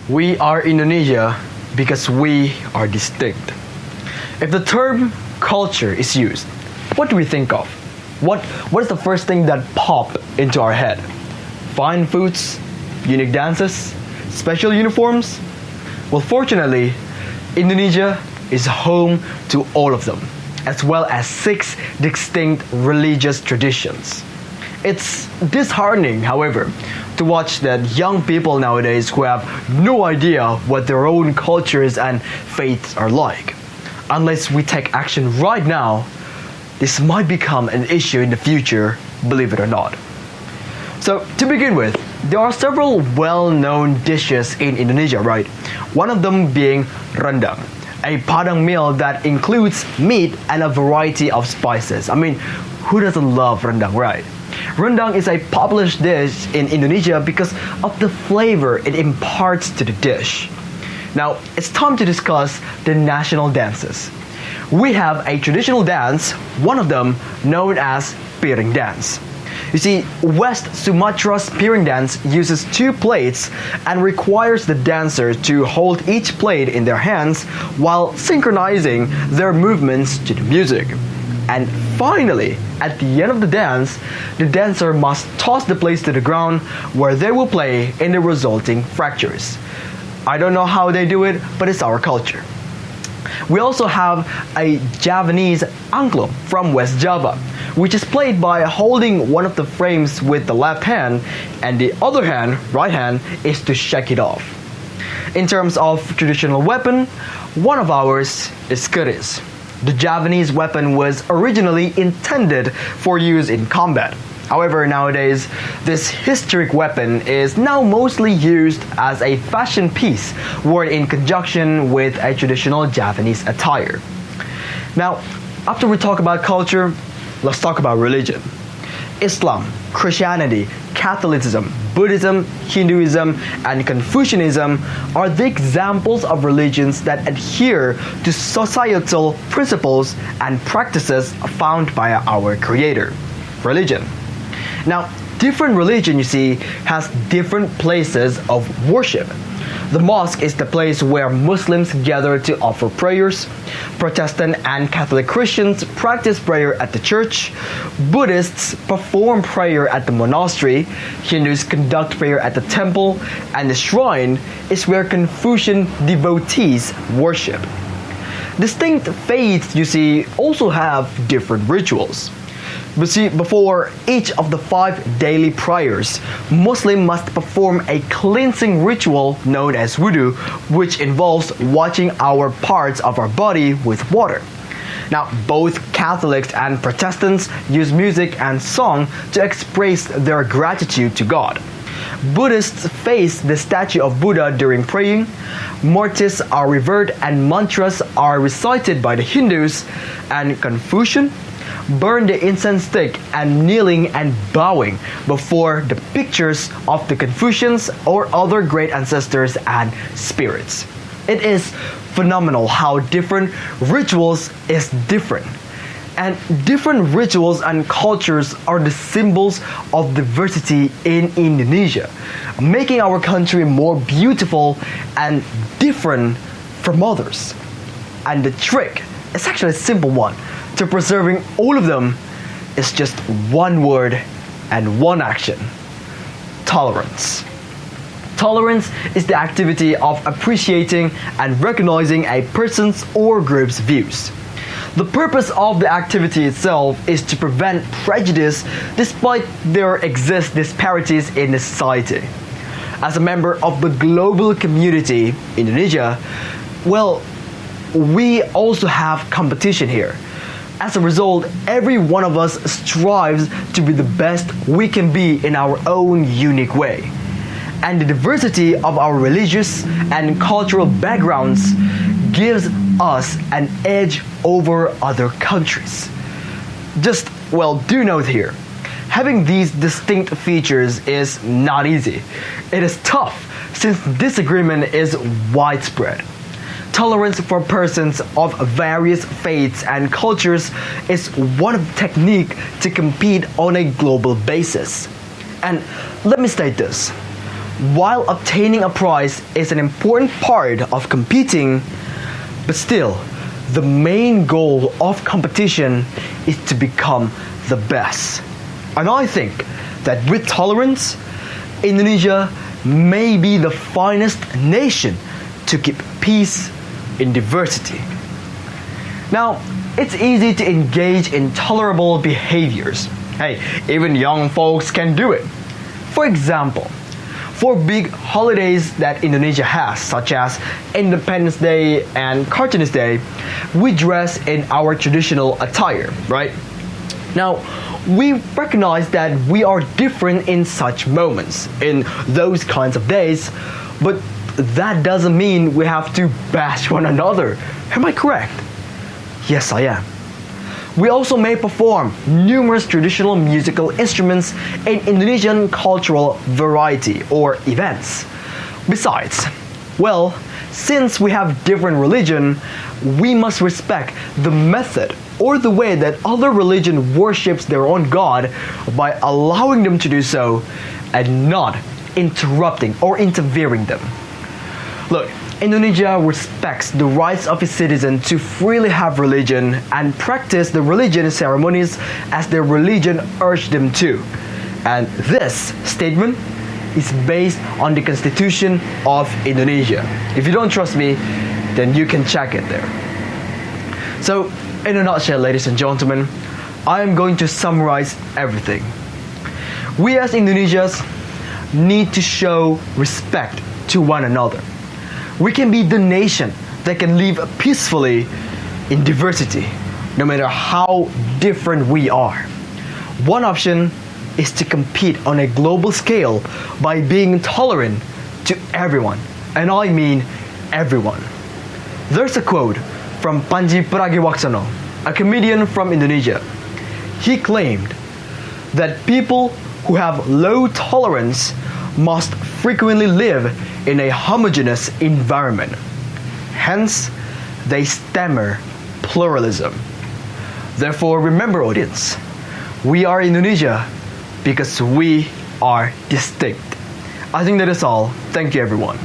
We are Indonesia because we are distinct. If the term culture is used, what do we think of? What is the first thing that pop into our head? Fine foods, unique dances, special uniforms? Well, fortunately, Indonesia is home to all of them, as well as 6 distinct religious traditions. It's disheartening, however, to watch that young people nowadays who have no idea what their own cultures and faiths are like. Unless we take action right now, this might become an issue in the future, believe it or not. So, to begin with, there are several well-known dishes in Indonesia, right? One of them being rendang, a Padang meal that includes meat and a variety of spices. I mean, who doesn't love rendang, right? Rendang is a popular dish in Indonesia because of the flavor it imparts to the dish. Now, it's time to discuss the national dances. We have a traditional dance, one of them known as piring dance. You see, West Sumatra's piring dance uses 2 plates and requires the dancer to hold each plate in their hands while synchronizing their movements to the music. And finally, at the end of the dance, the dancer must toss the plates to the ground where they will play in the resulting fractures. I don't know how they do it, but it's our culture. We also have a Javanese angklung from West Java, which is played by holding one of the frames with the left hand and the other hand, right hand, is to shake it off. In terms of traditional weapon, one of ours is keris. The Javanese weapon was originally intended for use in combat. However, nowadays, this historic weapon is now mostly used as a fashion piece worn in conjunction with a traditional Javanese attire. Now, after we talk about culture, let's talk about religion. Islam, Christianity, Catholicism, Buddhism, Hinduism, and Confucianism are the examples of religions that adhere to societal principles and practices found by our Creator, religion. Now, different religion, you see, has different places of worship. The mosque is the place where Muslims gather to offer prayers. Protestant and Catholic Christians practice prayer at the church. Buddhists perform prayer at the monastery. Hindus conduct prayer at the temple. And the shrine is where Confucian devotees worship. Distinct faiths, you see, also have different rituals. But see, before each of the 5 daily prayers, Muslim must perform a cleansing ritual known as wudu, which involves washing our parts of our body with water. Now, both Catholics and Protestants use music and song to express their gratitude to God. Buddhists face the statue of Buddha during praying. Mortis are revered and mantras are recited by the Hindus. And Confucian burn the incense stick and kneeling and bowing before the pictures of the Confucians or other great ancestors and spirits. It is phenomenal how different rituals is different. And different rituals and cultures are the symbols of diversity in Indonesia, making our country more beautiful and different from others. And the trick is actually a simple one to preserving all of them is just one word and one action: tolerance. Tolerance is the activity of appreciating and recognizing a person's or group's views. The purpose of the activity itself is to prevent prejudice despite there exist disparities in the society. As a member of the global community, Indonesia, well, we also have competition here. As a result, every one of us strives to be the best we can be in our own unique way. And the diversity of our religious and cultural backgrounds gives us an edge over other countries. Just, well, do note here, having these distinct features is not easy. It is tough since disagreement is widespread. Tolerance for persons of various faiths and cultures is one technique to compete on a global basis. And let me state this. while obtaining a prize is an important part of competing, but still, the main goal of competition is to become the best. And I think that with tolerance, Indonesia may be the finest nation to keep peace in diversity. Now, it's easy to engage in tolerable behaviors. Hey, even young folks can do it. For example, for big holidays that Indonesia has, such as Independence Day and Cartoonist Day, we dress in our traditional attire, right? Now, we recognize that we are different in such moments, in those kinds of days, but that doesn't mean we have to bash one another. Am I correct? Yes, I am. We also may perform numerous traditional musical instruments in Indonesian cultural variety or events. Besides, well, since we have different religion, we must respect the method or the way that other religion worships their own God by allowing them to do so and not interrupting or interfering them. Look, Indonesia respects the rights of its citizens to freely have religion and practice the religion ceremonies as their religion urged them to. And this statement is based on the Constitution of Indonesia. If you don't trust me, then you can check it there. So, in a nutshell, ladies and gentlemen, I am going to summarize everything. We as Indonesians need to show respect to one another. We can be the nation that can live peacefully in diversity, no matter how different we are. One option is to compete on a global scale by being tolerant to everyone, and I mean everyone. There's a quote from Panji Pragiwaksono, a comedian from Indonesia. He claimed that people who have low tolerance must frequently live in a homogeneous environment. Hence, they stammer pluralism. Therefore, remember, audience, we are Indonesia because we are distinct. I think that is all. Thank you, everyone.